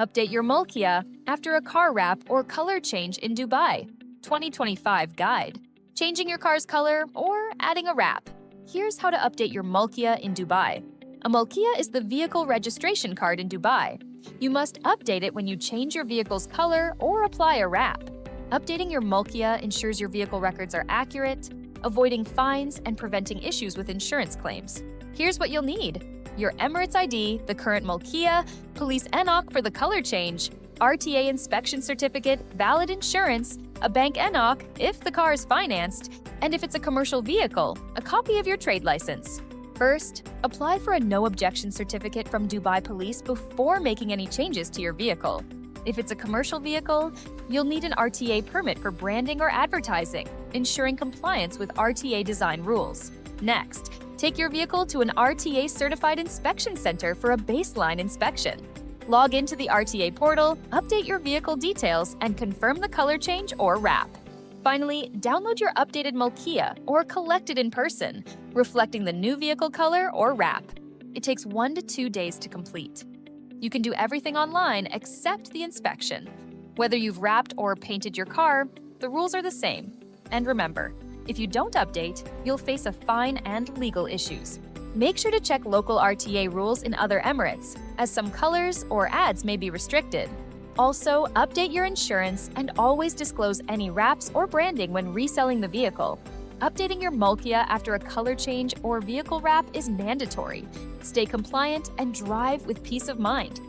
Update your Mulkiya after a car wrap or color change in Dubai. 2025 Guide. Changing your car's color or adding a wrap. Here's how to update your Mulkiya in Dubai. A Mulkiya is the vehicle registration card in Dubai. You must update it when you change your vehicle's color or apply a wrap. Updating your Mulkiya ensures your vehicle records are accurate, avoiding fines and preventing issues with insurance claims. Here's what you'll need: your Emirates ID, the current Mulkiya, Police NOC for the color change, RTA inspection certificate, valid insurance, a bank NOC if the car is financed, and if it's a commercial vehicle, a copy of your trade license. First, apply for a no objection certificate from Dubai Police before making any changes to your vehicle. If it's a commercial vehicle, you'll need an RTA permit for branding or advertising, ensuring compliance with RTA design rules. Next, take your vehicle to an RTA certified inspection center for a baseline inspection. Log into the RTA portal, update your vehicle details, and confirm the color change or wrap. Finally, download your updated Mulkiya or collect it in person, reflecting the new vehicle color or wrap. It takes 1 to 2 days to complete. You can do everything online except the inspection. Whether you've wrapped or painted your car, the rules are the same. And remember, if you don't update, you'll face a fine and legal issues. Make sure to check local RTA rules in other Emirates, as some colors or ads may be restricted. Also, update your insurance and always disclose any wraps or branding when reselling the vehicle. Updating your Mulkiya after a color change or vehicle wrap is mandatory. Stay compliant and drive with peace of mind.